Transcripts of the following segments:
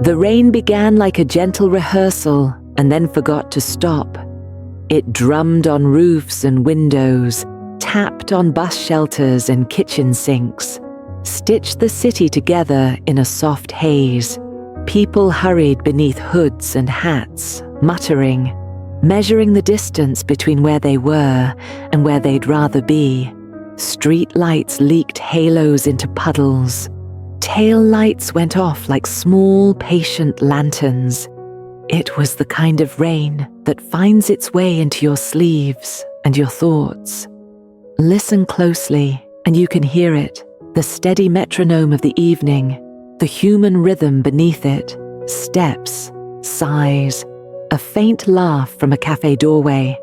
The rain began like a gentle rehearsal and then forgot to stop. It drummed on roofs and windows, tapped on bus shelters and kitchen sinks, stitched the city together in a soft haze. People hurried beneath hoods and hats, muttering, measuring the distance between where they were and where they'd rather be. Street lights leaked halos into puddles. Tail lights went off like small, patient lanterns. It was the kind of rain that finds its way into your sleeves and your thoughts. Listen closely, and you can hear it, the steady metronome of the evening, the human rhythm beneath it, steps, sighs, a faint laugh from a cafe doorway,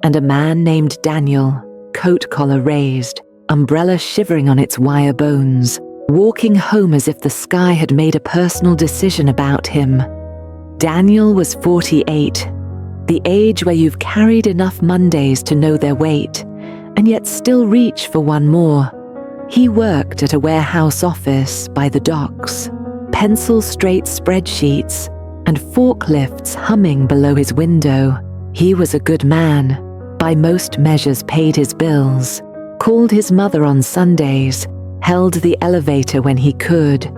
and a man named Daniel, coat collar raised, umbrella shivering on its wire bones, walking home as if the sky had made a personal decision about him. Daniel was 48, the age where you've carried enough Mondays to know their weight, and yet still reach for one more. He worked at a warehouse office by the docks, pencil-straight spreadsheets and forklifts humming below his window. He was a good man, by most measures paid his bills, called his mother on Sundays, held the elevator when he could.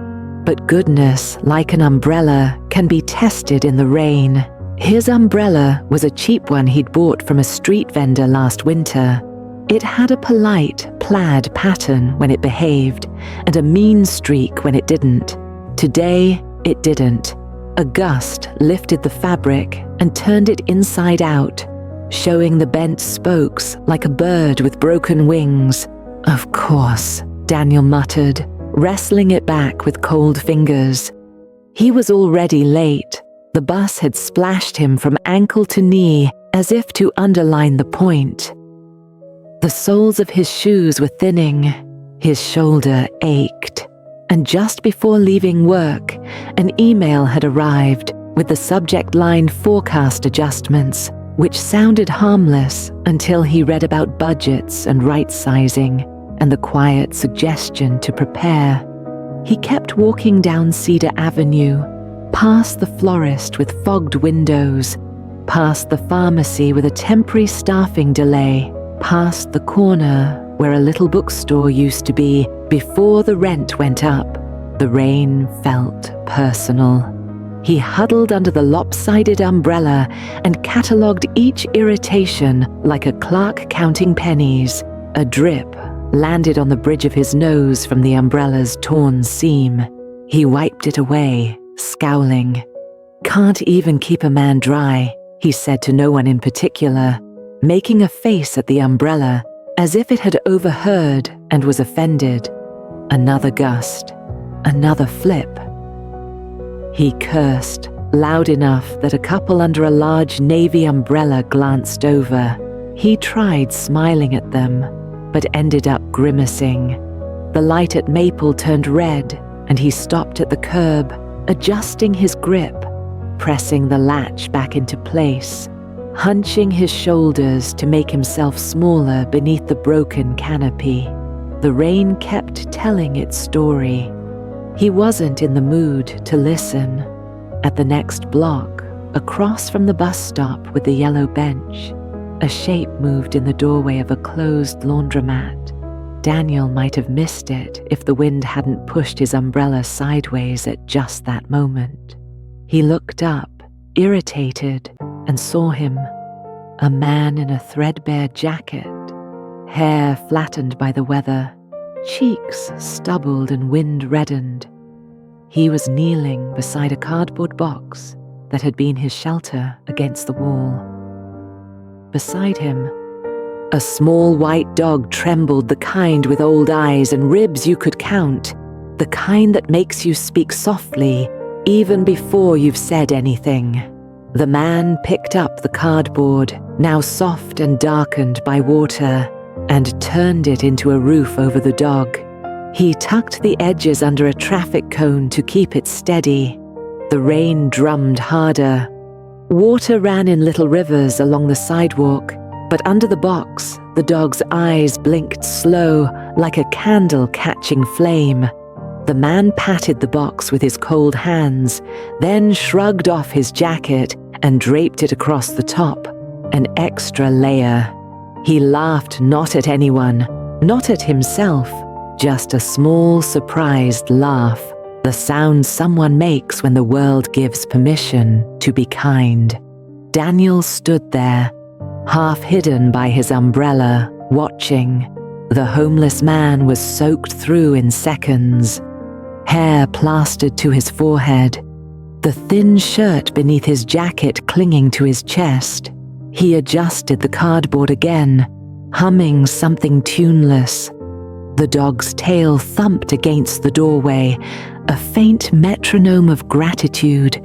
But goodness, like an umbrella, can be tested in the rain. His umbrella was a cheap one he'd bought from a street vendor last winter. It had a polite plaid pattern when it behaved, and a mean streak when it didn't. Today, it didn't. A gust lifted the fabric and turned it inside out, showing the bent spokes like a bird with broken wings. Of course, Daniel muttered, wrestling it back with cold fingers. He was already late. The bus had splashed him from ankle to knee, as if to underline the point. The soles of his shoes were thinning. His shoulder ached. And just before leaving work, an email had arrived with the subject line forecast adjustments, which sounded harmless until he read about budgets and right-sizing and the quiet suggestion to prepare. He kept walking down Cedar Avenue, past the florist with fogged windows, past the pharmacy with a temporary staffing delay, past the corner where a little bookstore used to be before the rent went up. The rain felt personal. He huddled under the lopsided umbrella and catalogued each irritation like a clerk counting pennies. A drip landed on the bridge of his nose from the umbrella's torn seam. He wiped it away, scowling. "Can't even keep a man dry," he said to no one in particular, making a face at the umbrella as if it had overheard and was offended. Another gust, another flip. He cursed, loud enough that a couple under a large navy umbrella glanced over. He tried smiling at them, but ended up grimacing. The light at Maple turned red, and he stopped at the curb, adjusting his grip, pressing the latch back into place, hunching his shoulders to make himself smaller beneath the broken canopy. The rain kept telling its story. He wasn't in the mood to listen. At the next block, across from the bus stop with the yellow bench, a shape moved in the doorway of a closed laundromat. Daniel might have missed it if the wind hadn't pushed his umbrella sideways at just that moment. He looked up, irritated, and saw him, a man in a threadbare jacket, hair flattened by the weather, cheeks stubbled and wind-reddened. He was kneeling beside a cardboard box that had been his shelter against the wall. Beside him, a small white dog trembled, the kind with old eyes and ribs you could count, the kind that makes you speak softly even before you've said anything. The man picked up the cardboard, now soft and darkened by water, and turned it into a roof over the dog. He tucked the edges under a traffic cone to keep it steady. The rain drummed harder. Water ran in little rivers along the sidewalk, but under the box, the dog's eyes blinked slow, like a candle catching flame. The man patted the box with his cold hands, then shrugged off his jacket and draped it across the top, an extra layer. He laughed not at anyone, not at himself, just a small, surprised laugh, the sound someone makes when the world gives permission to be kind. Daniel stood there, half hidden by his umbrella, watching. The homeless man was soaked through in seconds, hair plastered to his forehead, the thin shirt beneath his jacket clinging to his chest. He adjusted the cardboard again, humming something tuneless. The dog's tail thumped against the doorway, a faint metronome of gratitude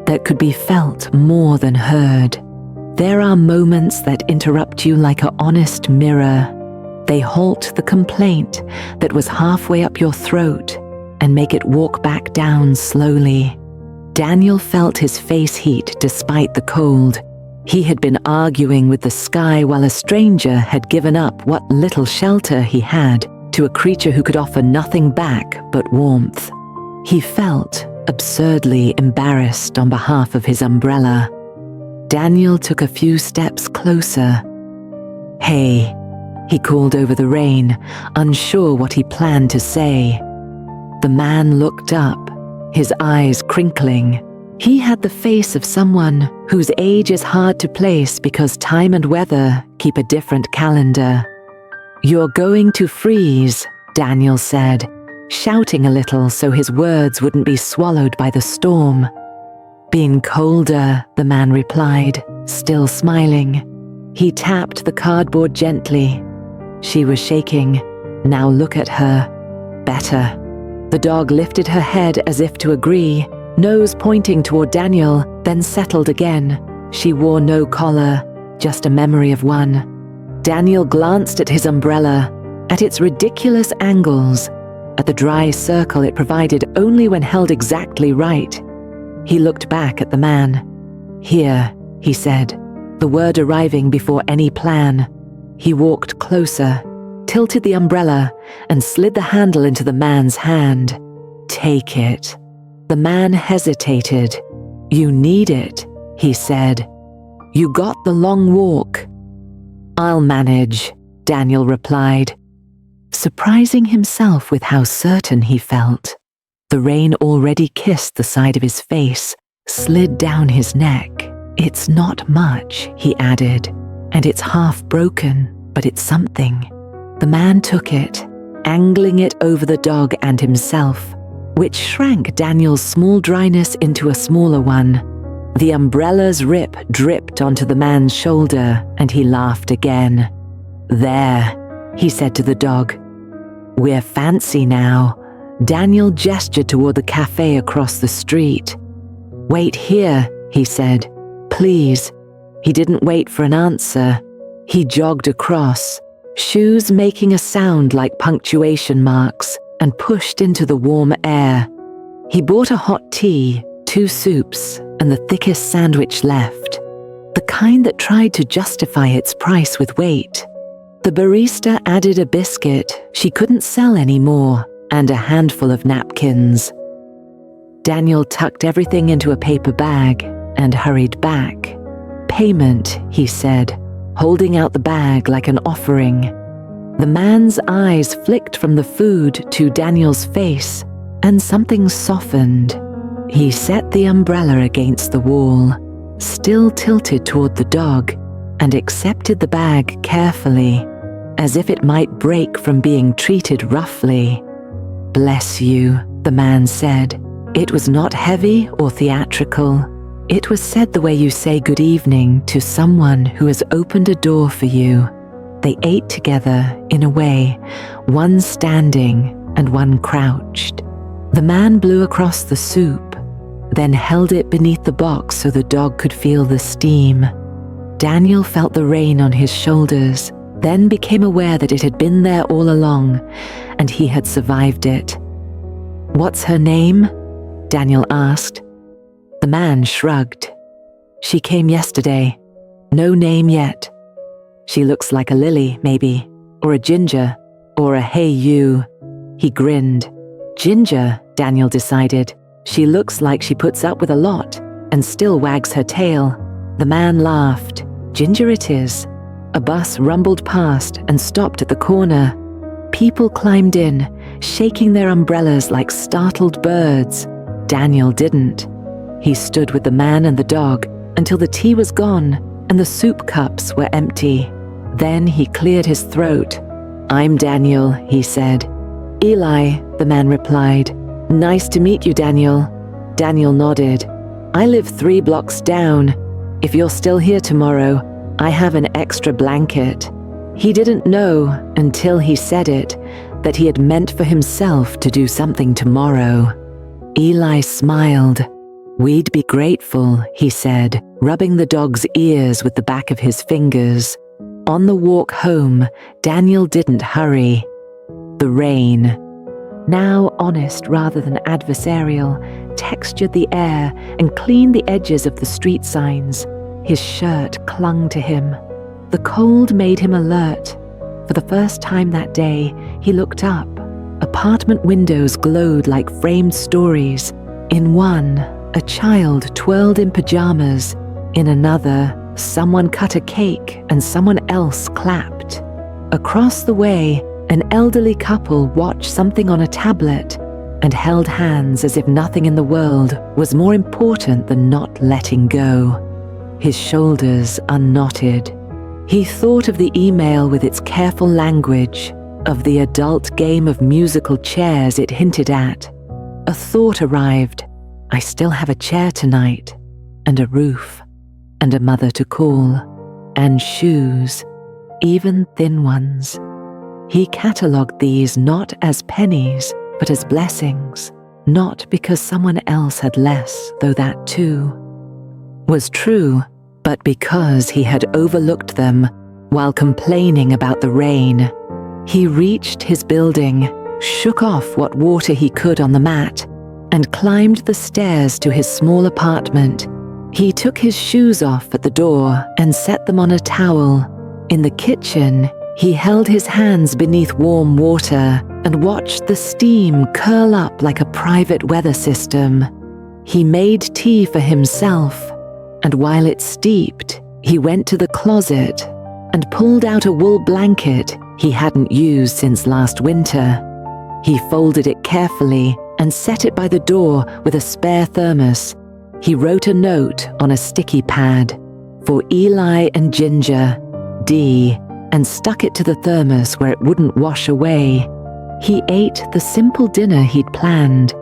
that could be felt more than heard. There are moments that interrupt you like an honest mirror. They halt the complaint that was halfway up your throat and make it walk back down slowly. Daniel felt his face heat despite the cold. He had been arguing with the sky while a stranger had given up what little shelter he had to a creature who could offer nothing back but warmth. He felt absurdly embarrassed on behalf of his umbrella. Daniel took a few steps closer. "Hey," he called over the rain, unsure what he planned to say. The man looked up, his eyes crinkling. He had the face of someone whose age is hard to place because time and weather keep a different calendar. "You're going to freeze," Daniel said, shouting a little so his words wouldn't be swallowed by the storm. "Been colder," the man replied, still smiling. He tapped the cardboard gently. She was shaking. "Now look at her. Better." The dog lifted her head as if to agree, nose pointing toward Daniel, then settled again. She wore no collar, just a memory of one. Daniel glanced at his umbrella, at its ridiculous angles, at the dry circle it provided only when held exactly right. He looked back at the man. "Here," he said, the word arriving before any plan. He walked closer, tilted the umbrella, and slid the handle into the man's hand. "Take it." The man hesitated. "You need it," he said. "You got the long walk." "I'll manage," Daniel replied, surprising himself with how certain he felt. The rain already kissed the side of his face, slid down his neck. "It's not much," he added, "and it's half broken, but it's something." The man took it, angling it over the dog and himself, which shrank Daniel's small dryness into a smaller one. The umbrella's rip dripped onto the man's shoulder, and he laughed again. "There," he said to the dog. "We're fancy now." Daniel gestured toward the cafe across the street. "Wait here," he said. "Please." He didn't wait for an answer. He jogged across, shoes making a sound like punctuation marks, and pushed into the warm air. He bought a hot tea, 2 soups, and the thickest sandwich left, the kind that tried to justify its price with weight. The barista added a biscuit she couldn't sell anymore and a handful of napkins. Daniel tucked everything into a paper bag and hurried back. "Payment," he said, holding out the bag like an offering. The man's eyes flicked from the food to Daniel's face, and something softened. He set the umbrella against the wall, still tilted toward the dog, and accepted the bag carefully, as if it might break from being treated roughly. "Bless you," the man said. It was not heavy or theatrical. It was said the way you say good evening to someone who has opened a door for you. They ate together, in a way, one standing and one crouched. The man blew across the soup, then held it beneath the box so the dog could feel the steam. Daniel felt the rain on his shoulders, then became aware that it had been there all along, and he had survived it. "What's her name?" Daniel asked. The man shrugged. "She came yesterday. No name yet. She looks like a lily, maybe, or a ginger, or a hey you." He grinned. Ginger, Daniel decided. She looks like she puts up with a lot and still wags her tail. The man laughed. Ginger it is. A bus rumbled past and stopped at the corner. People climbed in, shaking their umbrellas like startled birds. Daniel didn't. He stood with the man and the dog until the tea was gone and the soup cups were empty. Then he cleared his throat. "I'm Daniel," he said. "Eli," the man replied. "Nice to meet you, Daniel." Daniel nodded. "I live 3 blocks down. If you're still here tomorrow, I have an extra blanket." He didn't know, until he said it, that he had meant for himself to do something tomorrow. Eli smiled. "We'd be grateful," he said, rubbing the dog's ears with the back of his fingers. On the walk home, Daniel didn't hurry. The rain, now honest rather than adversarial, textured the air and cleaned the edges of the street signs. His shirt clung to him. The cold made him alert. For the first time that day, he looked up. Apartment windows glowed like framed stories. In one, a child twirled in pajamas. In another, someone cut a cake and someone else clapped. Across the way, an elderly couple watched something on a tablet and held hands as if nothing in the world was more important than not letting go. His shoulders unknotted. He thought of the email with its careful language, of the adult game of musical chairs it hinted at. A thought arrived. I still have a chair tonight, and a roof, and a mother to call, and shoes, even thin ones. He catalogued these not as pennies, but as blessings, not because someone else had less, though that too was true, but because he had overlooked them while complaining about the rain. He reached his building, shook off what water he could on the mat, and climbed the stairs to his small apartment. He took his shoes off at the door and set them on a towel. In the kitchen, he held his hands beneath warm water and watched the steam curl up like a private weather system. He made tea for himself, and while it steeped, he went to the closet and pulled out a wool blanket he hadn't used since last winter. He folded it carefully and set it by the door with a spare thermos. He wrote a note on a sticky pad, "For Eli and Ginger, D," and stuck it to the thermos where it wouldn't wash away. He ate the simple dinner he'd planned,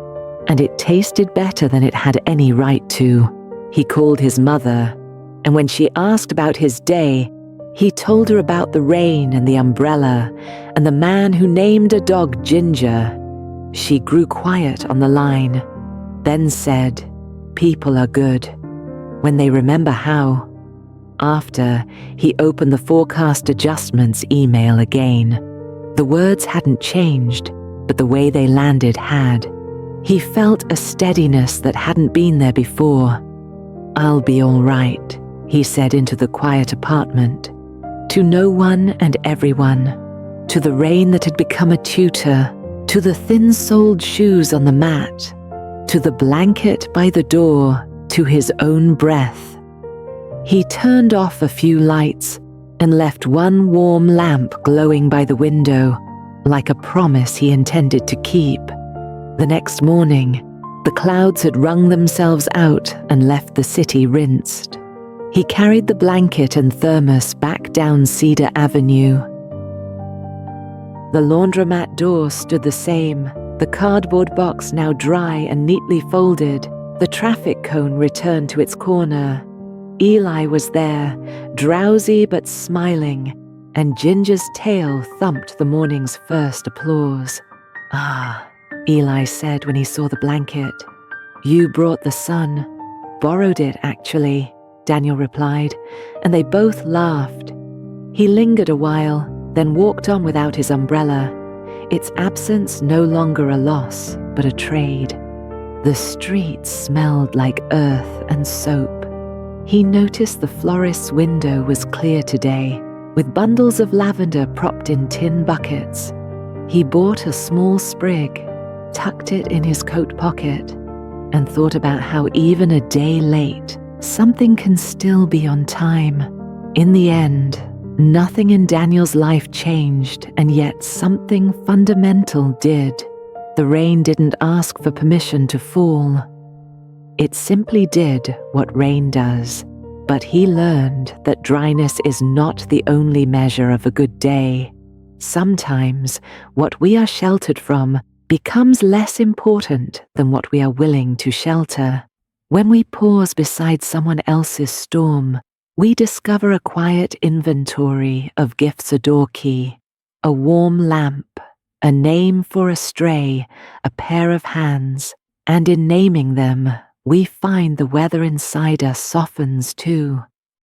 and it tasted better than it had any right to. He called his mother, and when she asked about his day, he told her about the rain and the umbrella and the man who named a dog Ginger. She grew quiet on the line, then said, "People are good when they remember how." After, he opened the forecast adjustments email again. The words hadn't changed, but the way they landed had. He felt a steadiness that hadn't been there before. "I'll be all right," he said into the quiet apartment. To no one and everyone, to the rain that had become a tutor, to the thin-soled shoes on the mat, to the blanket by the door, to his own breath. He turned off a few lights and left one warm lamp glowing by the window, like a promise he intended to keep. The next morning, the clouds had wrung themselves out and left the city rinsed. He carried the blanket and thermos back down Cedar Avenue. The laundromat door stood the same, the cardboard box now dry and neatly folded. The traffic cone returned to its corner. Eli was there, drowsy but smiling, and Ginger's tail thumped the morning's first applause. "Ah," Eli said when he saw the blanket. "You brought the sun." "Borrowed it, actually," Daniel replied, and they both laughed. He lingered a while, then walked on without his umbrella, its absence no longer a loss, but a trade. The streets smelled like earth and soap. He noticed the florist's window was clear today, with bundles of lavender propped in tin buckets. He bought a small sprig. tucked it in his coat pocket, and thought about how even a day late, something can still be on time. In the end, nothing in Daniel's life changed, and yet something fundamental did. The rain didn't ask for permission to fall. It simply did what rain does. But he learned that dryness is not the only measure of a good day. Sometimes what we are sheltered from becomes less important than what we are willing to shelter. When we pause beside someone else's storm, we discover a quiet inventory of gifts, a door key, a warm lamp, a name for a stray, a pair of hands, and in naming them, we find the weather inside us softens too.